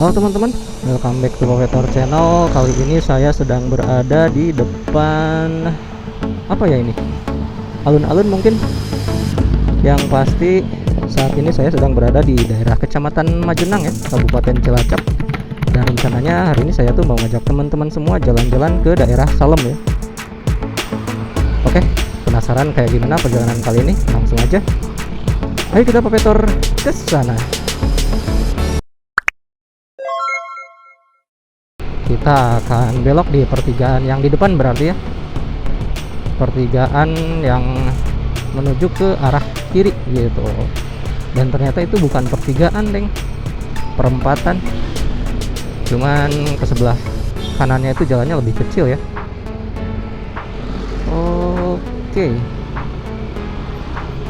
Halo teman-teman, welcome back to Movetor Channel. Kali ini saya sedang berada di depan apa ya ini? Alun-alun mungkin. Yang pasti saat ini saya sedang berada di daerah Kecamatan Majenang ya, Kabupaten Cilacap. Dan rencananya hari ini saya tuh mau ngajak teman-teman semua jalan-jalan ke daerah Salem ya. Oke, penasaran kayak gimana perjalanan kali ini? Langsung aja. Ayo kita Movetor ke sana. Kita akan belok di pertigaan yang di depan berarti ya, pertigaan yang menuju ke arah kiri gitu. Dan ternyata itu bukan pertigaan, deng, perempatan, cuman ke sebelah kanannya itu jalannya lebih kecil ya. Oke,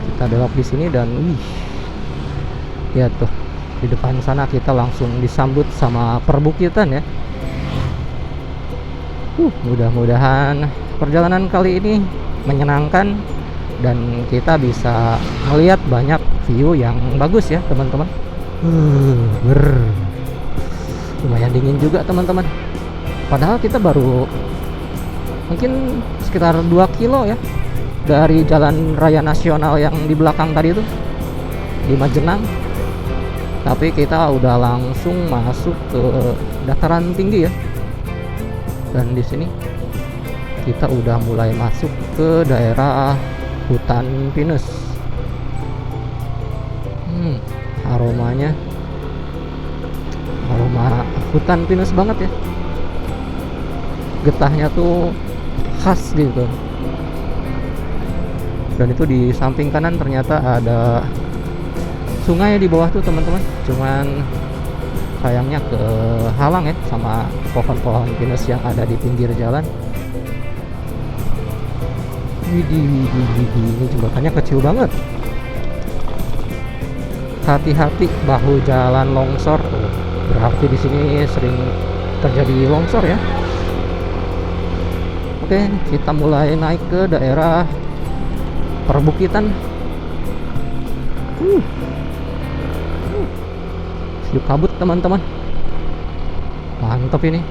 kita belok di sini dan ya tuh di depan sana kita langsung disambut sama perbukitan ya. Mudah-mudahan perjalanan kali ini menyenangkan dan kita bisa melihat banyak view yang bagus ya teman-teman. Lumayan dingin juga teman-teman, padahal kita baru mungkin sekitar 2 kilo ya dari jalan raya nasional yang di belakang tadi itu di Majenang, tapi kita udah langsung masuk ke dataran tinggi ya. Dan di sini kita udah mulai masuk ke daerah hutan pinus. Aromanya aroma hutan pinus banget ya. Getahnya tuh khas gitu. Dan itu di samping kanan ternyata ada sungai di bawah tuh teman-teman. Cuman sayangnya kehalang ya sama pohon-pohon pinus yang ada di pinggir jalan. Widih, ini jembatannya kecil banget. Hati-hati, bahu jalan longsor. Berarti di sini sering terjadi longsor ya. Oke, kita mulai naik ke daerah perbukitan. View kabut teman-teman, mantap ini.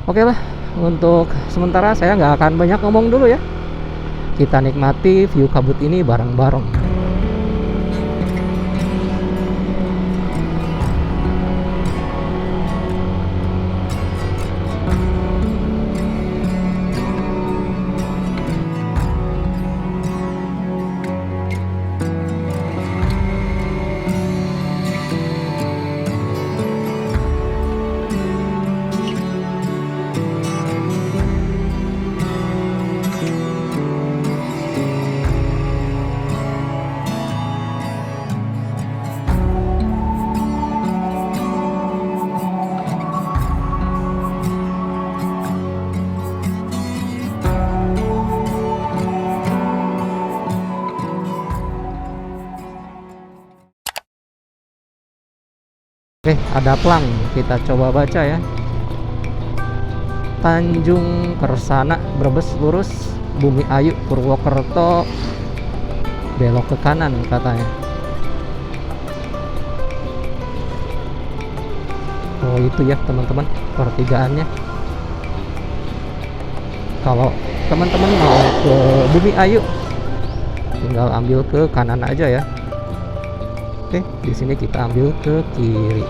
Oke lah, untuk sementara saya nggak akan banyak ngomong dulu ya. Kita nikmati view kabut ini bareng-bareng. Oke, ada plang, kita coba baca ya. Tanjung Kersana, Brebes lurus, Bumi Ayu, Purwokerto, belok ke kanan katanya. Oh itu ya teman-teman pertigaannya. Kalau teman-teman mau ke Bumi Ayu, tinggal ambil ke kanan aja ya. Oke, di sini kita ambil ke kiri.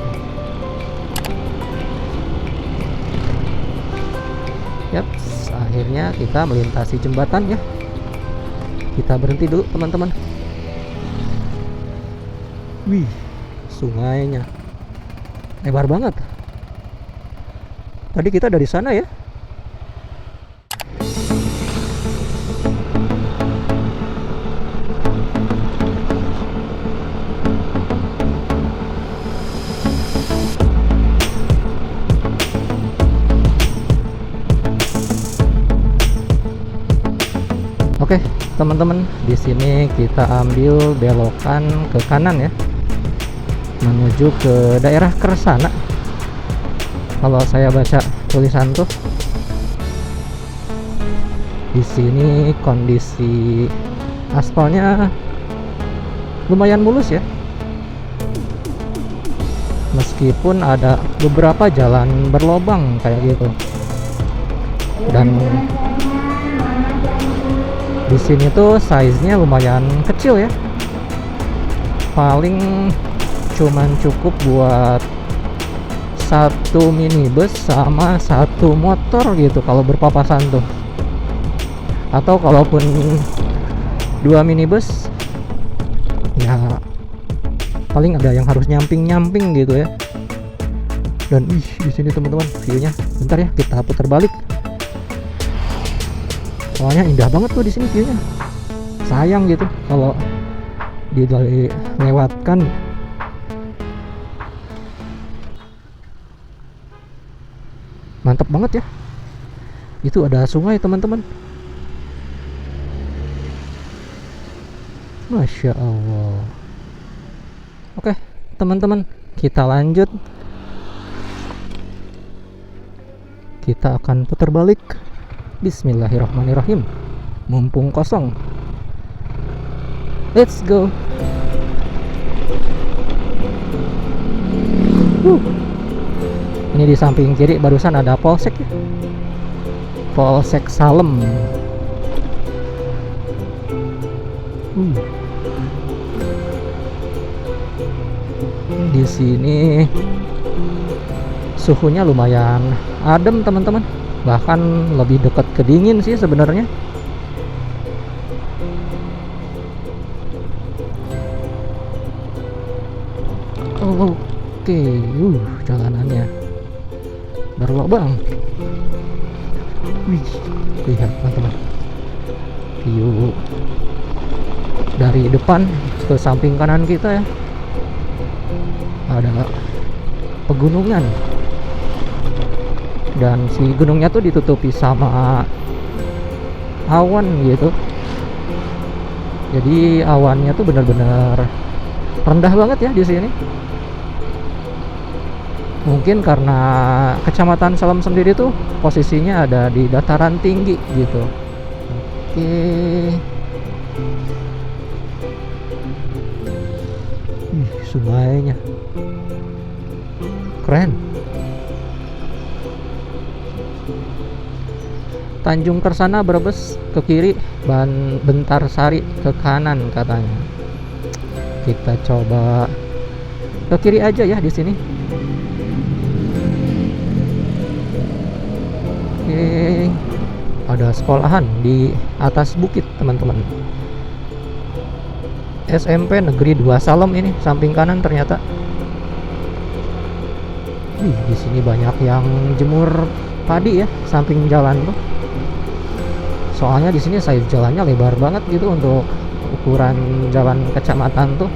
Yap, akhirnya kita melintasi jembatan ya. Kita berhenti dulu teman-teman. Wih, sungainya lebar banget. Tadi kita dari sana ya. Oke, teman-teman, di sini kita ambil belokan ke kanan ya, menuju ke daerah Kersana. Kalau saya baca tulisan tuh, di sini kondisi aspalnya lumayan mulus ya. meskipun ada beberapa jalan berlobang kayak gitu. Dan di sini tuh size-nya lumayan kecil ya, paling cuman cukup buat satu minibus sama satu motor gitu kalau berpapasan tuh, atau kalaupun dua minibus ya paling ada yang harus nyamping gitu ya. Dan di sini teman-teman view-nya, bentar ya kita putar balik, soalnya indah banget tuh di sini view-nya. Sayang gitu kalau dilewatkan. Mantap banget ya. Itu ada sungai teman-teman. Masya Allah. Oke teman-teman, kita lanjut. Kita akan putar balik. Bismillahirrahmanirrahim. Mumpung kosong, let's go. Ini di samping kiri barusan ada polsek ya, Polsek Salem. Di sini suhunya lumayan adem teman-teman, bahkan lebih dekat ke dingin sih sebenarnya. Oke, jalanannya berlobang. Wih, lihat teman-teman, view dari depan ke samping kanan kita ya, ada pegunungan, dan si gunungnya tuh ditutupi sama awan gitu. Jadi awannya tuh benar-benar rendah banget ya di sini. Mungkin karena Kecamatan Salem sendiri tuh posisinya ada di dataran tinggi gitu. Oke. Sungainya keren. Tanjung Kersana Brebes ke kiri, Bentarsari ke kanan katanya. Kita coba ke kiri aja ya di sini. Oke, ada sekolahan di atas bukit teman-teman. SMP Negeri 2 Salem ini samping kanan ternyata. Di sini banyak yang jemur padi ya samping jalan tuh. Soalnya di sini size jalannya lebar banget gitu untuk ukuran jalan kecamatan tuh.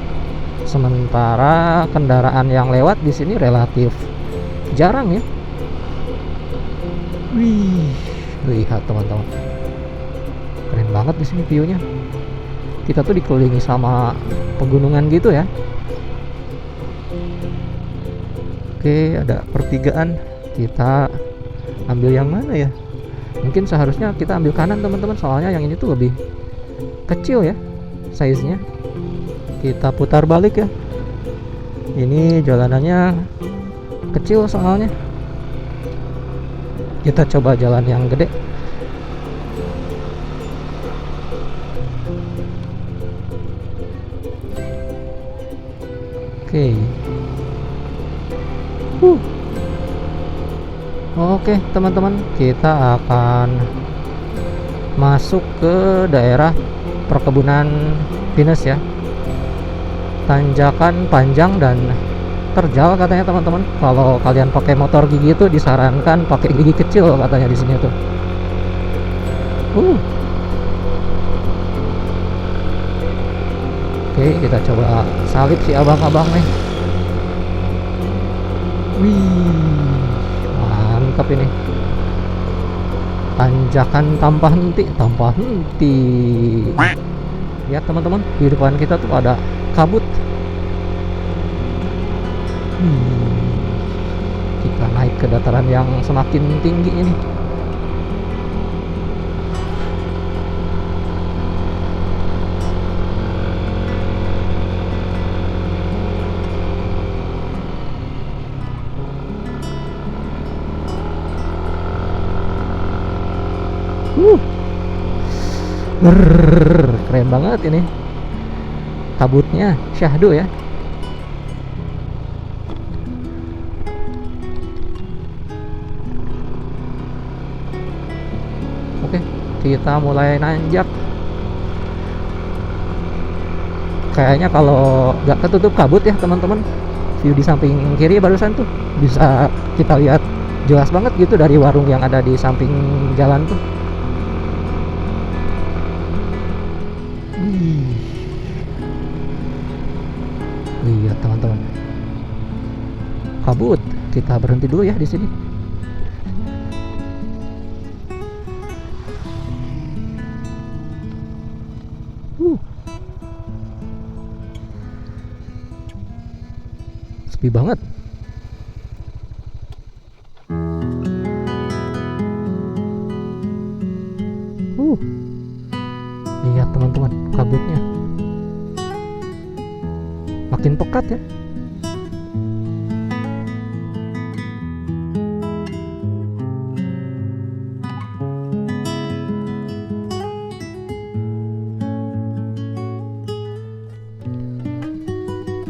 Sementara kendaraan yang lewat di sini relatif jarang ya. Wih, lihat teman-teman, keren banget di sini view-nya. Kita tuh dikelilingi sama pegunungan gitu ya. Oke, ada pertigaan. Kita ambil yang mana ya? Mungkin seharusnya kita ambil kanan teman-teman, soalnya yang ini tuh lebih kecil ya size-nya. Kita putar balik ya. Ini jalanannya kecil soalnya. Kita coba jalan yang gede. Oke. Oke teman-teman, kita akan masuk ke daerah perkebunan pinus ya. Tanjakan panjang dan terjal katanya teman-teman. Kalau kalian pakai motor gigi itu disarankan pakai gigi kecil katanya di sini tuh. Oke, kita coba salip si abang-abang nih. Wih, mantap ini. Tanjakan tanpa henti. Ya teman-teman, di depan kita tuh ada kabut. Kita naik ke dataran yang semakin tinggi ini. Keren banget ini. Kabutnya syahdu ya. Oke, kita mulai nanjak. Kayaknya kalau nggak ketutup kabut ya teman-teman, view di samping kiri barusan tuh bisa kita lihat jelas banget gitu dari warung yang ada di samping jalan tuh. Lihat teman-teman, kabut. Kita berhenti dulu ya di sini. Sepi banget. Lihat teman-teman, kabutnya makin pekat ya.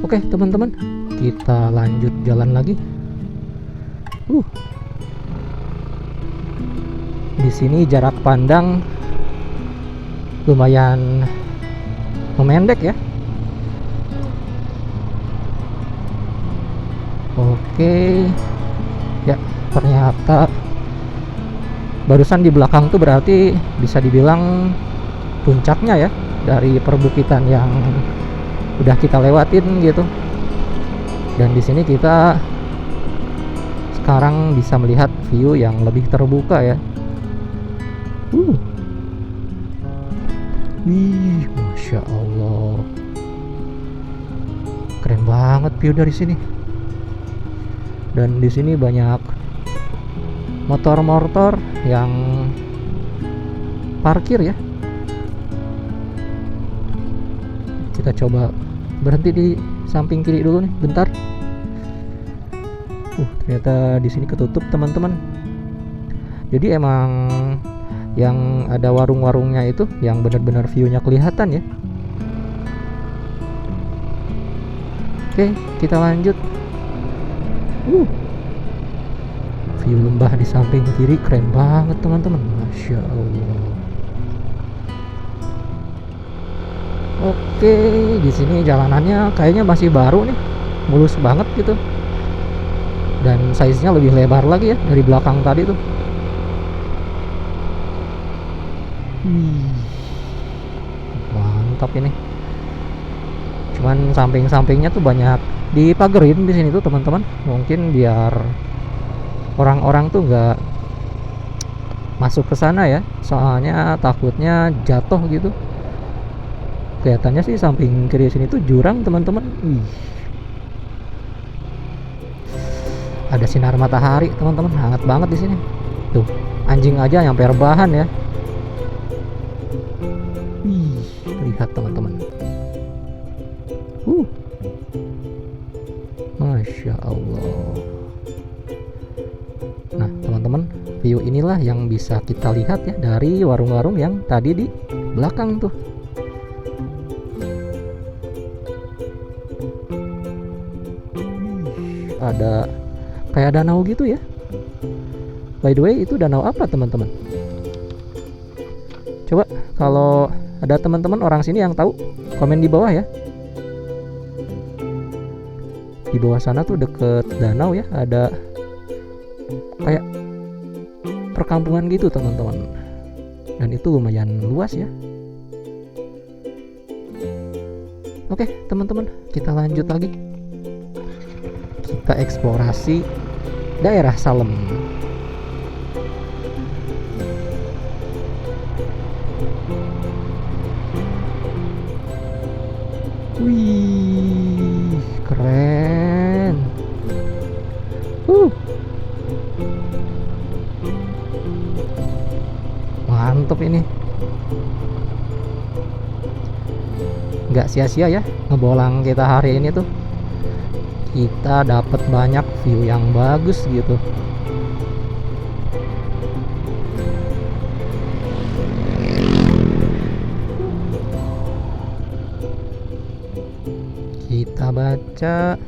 Oke teman-teman, kita lanjut jalan lagi. Di sini jarak pandang lumayan memendek ya. Oke. Ya, ternyata barusan di belakang tuh berarti bisa dibilang puncaknya ya dari perbukitan yang udah kita lewatin gitu. Dan di sini kita sekarang bisa melihat view yang lebih terbuka ya. Wih, masya Allah, keren banget view dari sini. Dan di sini banyak motor-motor yang parkir ya. Kita coba berhenti di samping kiri dulu nih, bentar. Ternyata di sini ketutup teman-teman. Jadi emang yang ada warung-warungnya itu yang benar-benar view-nya kelihatan ya. Oke, kita lanjut. View lembah di samping kiri keren banget teman-teman, masya Allah. Oke, di sini jalanannya kayaknya masih baru nih, mulus banget gitu. Dan size-nya lebih lebar lagi ya dari belakang tadi tuh. Mantap ini. Cuman samping-sampingnya tuh banyak dipagerin di sini tuh teman-teman. Mungkin biar orang-orang tuh nggak masuk ke sana ya. Soalnya takutnya jatuh gitu. Kelihatannya sih samping kiri sini tuh jurang teman-teman. Ada sinar matahari teman-teman, hangat banget di sini. Tuh, anjing aja nyampe rebahan ya. Lihat teman-teman. Masya Allah. Nah teman-teman, view inilah yang bisa kita lihat ya dari warung-warung yang tadi di belakang tuh. Ada kayak danau gitu ya. By the way, itu danau apa teman-teman? Coba kalau ada teman-teman orang sini yang tahu, komen di bawah ya. Di bawah sana tuh deket danau ya, ada kayak perkampungan gitu teman-teman. Dan itu lumayan luas ya. Oke teman-teman, kita lanjut lagi. Kita eksplorasi daerah Salem. Wih, keren. Mantap ini. Nggak sia-sia ya ngebolang kita hari ini tuh. Kita dapat banyak view yang bagus gitu. kaca.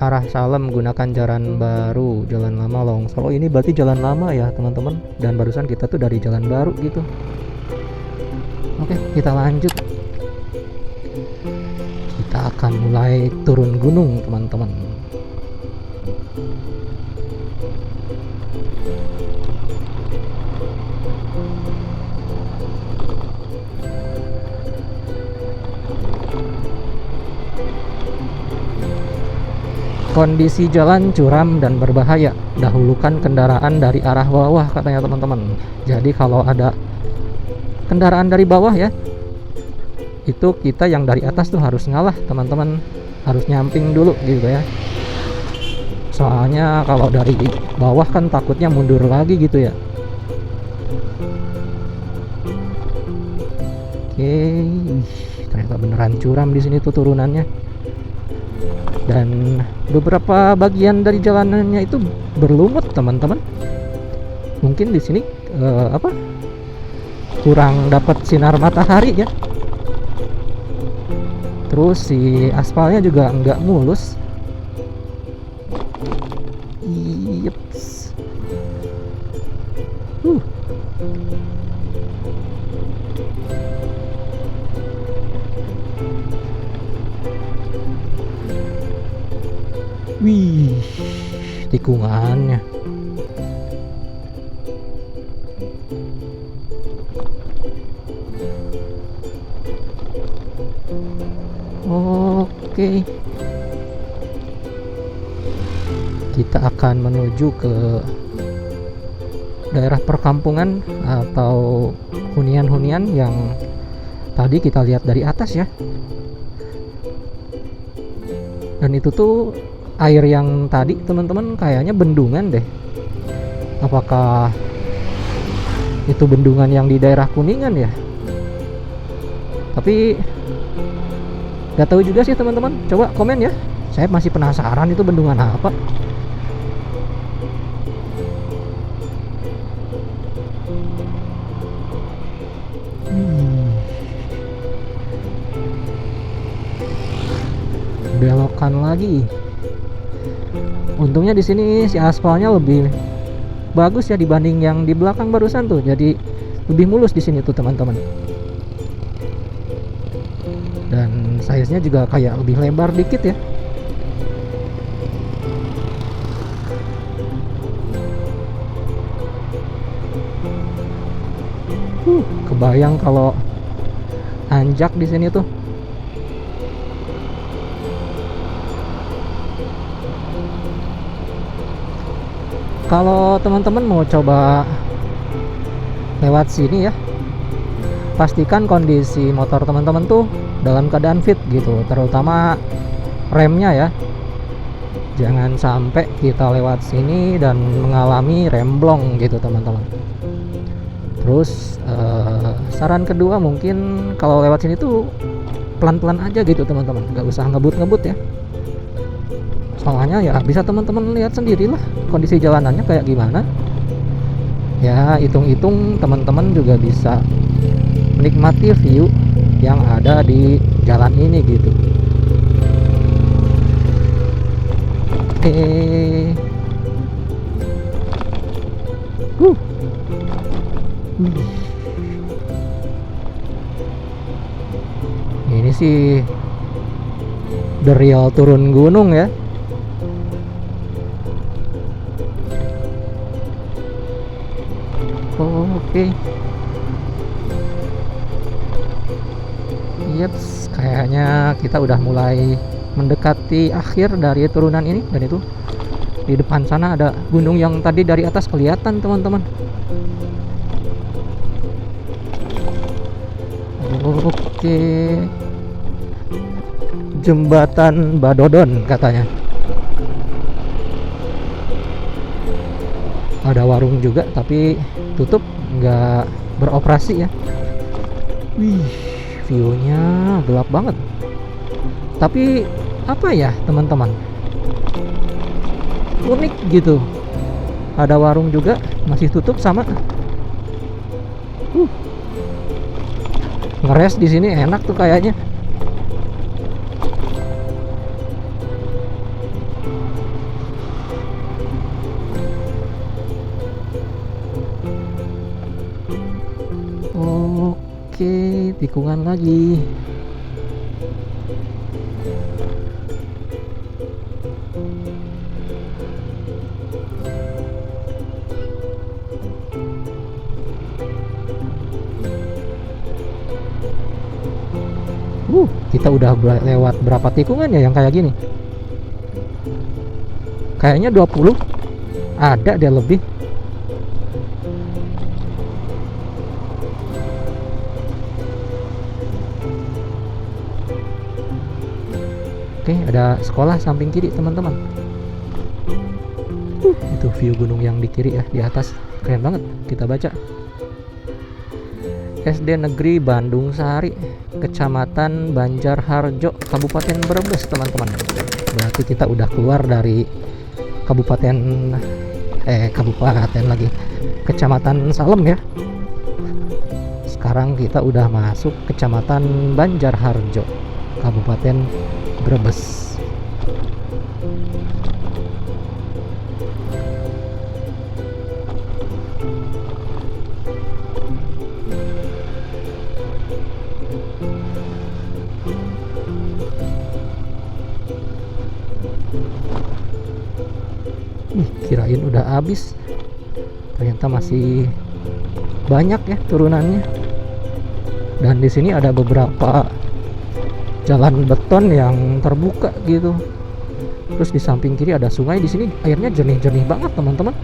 Arah Salem gunakan jalan baru, jalan lama longsor. Oh, ini berarti jalan lama ya teman-teman. Dan barusan kita tuh dari jalan baru gitu. Oke, kita lanjut. Kita akan mulai turun gunung teman-teman. Kondisi jalan curam dan berbahaya. Dahulukan kendaraan dari arah bawah katanya teman-teman. Jadi kalau ada kendaraan dari bawah ya, itu kita yang dari atas tuh harus ngalah teman-teman. Harus nyamping dulu gitu ya. Soalnya kalau dari bawah kan takutnya mundur lagi gitu ya. Oke, ternyata beneran curam di sini tuh turunannya. Dan beberapa bagian dari jalanannya itu berlumut teman-teman. Mungkin di sini kurang dapat sinar matahari ya. Terus si aspalnya juga nggak mulus. Yeps. Wih, tikungannya. Oke. Kita akan menuju ke daerah perkampungan atau hunian-hunian yang tadi kita lihat dari atas ya. Dan itu tuh air yang tadi teman-teman kayaknya bendungan deh. Apakah itu bendungan yang di daerah Kuningan ya? Tapi gak tahu juga sih teman-teman. Coba komen ya. Saya masih penasaran itu bendungan apa. Belokan lagi. Untungnya di sini si aspalnya lebih bagus ya dibanding yang di belakang barusan tuh. Jadi lebih mulus di sini tuh teman-teman. Dan size-nya juga kayak lebih lebar dikit ya. Kebayang kalau anjak di sini tuh. Kalau teman-teman mau coba lewat sini ya, pastikan kondisi motor teman-teman tuh dalam keadaan fit gitu, terutama remnya ya. Jangan sampai kita lewat sini dan mengalami remblong gitu teman-teman. Terus saran kedua mungkin kalau lewat sini tuh pelan-pelan aja gitu teman-teman, nggak usah ngebut-ngebut ya. Soalnya ya bisa teman-teman lihat sendirilah kondisi jalanannya kayak gimana. Ya hitung-hitung teman-teman juga bisa menikmati view yang ada di jalan ini gitu. Oke. Ini sih the real turun gunung ya. Oke. Yeps, kayaknya kita udah mulai mendekati akhir dari turunan ini. Dan itu di depan sana ada gunung yang tadi dari atas kelihatan teman-teman. Oke, jembatan Badodon katanya. Ada warung juga tapi tutup, nggak beroperasi ya. Wih, viewnya gelap banget. Tapi apa ya teman-teman, unik gitu. Ada warung juga masih tutup sama. Ngeres di sini enak tuh kayaknya. tikungan lagi. Kita udah lewat berapa tikungan ya yang kayak gini? Kayaknya 20. Ada dia lebih. Oke, ada sekolah samping kiri teman-teman. Itu view gunung yang di kiri ya, di atas. Keren banget. Kita baca. SD Negeri Bandung Sari, Kecamatan Banjarharjo, Kabupaten Brebes, teman-teman. Berarti kita udah keluar dari kabupaten lagi, Kecamatan Salem ya. Sekarang kita udah masuk Kecamatan Banjarharjo, Kabupaten Brebes. Kirain udah habis, ternyata masih banyak ya turunannya. Dan di sini ada beberapa jalan beton yang terbuka gitu. Terus di samping kiri ada sungai. Di sini airnya jernih-jernih banget teman-teman.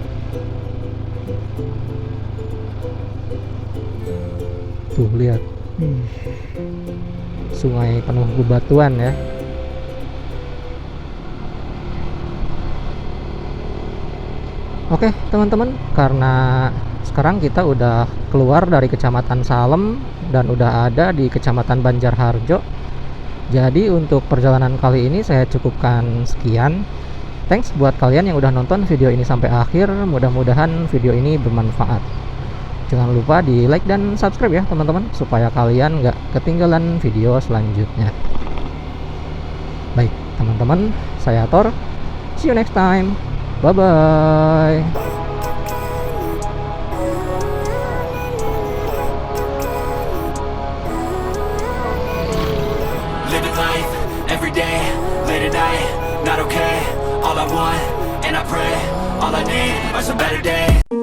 Tuh lihat, sungai penuh bebatuan ya. Oke teman-teman, karena sekarang kita udah keluar dari Kecamatan Salem dan udah ada di Kecamatan Banjarharjo. Jadi untuk perjalanan kali ini saya cukupkan sekian. Thanks buat kalian yang udah nonton video ini sampai akhir. Mudah-mudahan video ini bermanfaat. Jangan lupa di like dan subscribe ya teman-teman, supaya kalian nggak ketinggalan video selanjutnya. Baik teman-teman, saya Thor. See you next time. Bye-bye. Living life, every day, late at night, not okay. All I want, and I pray, all I need are some better days.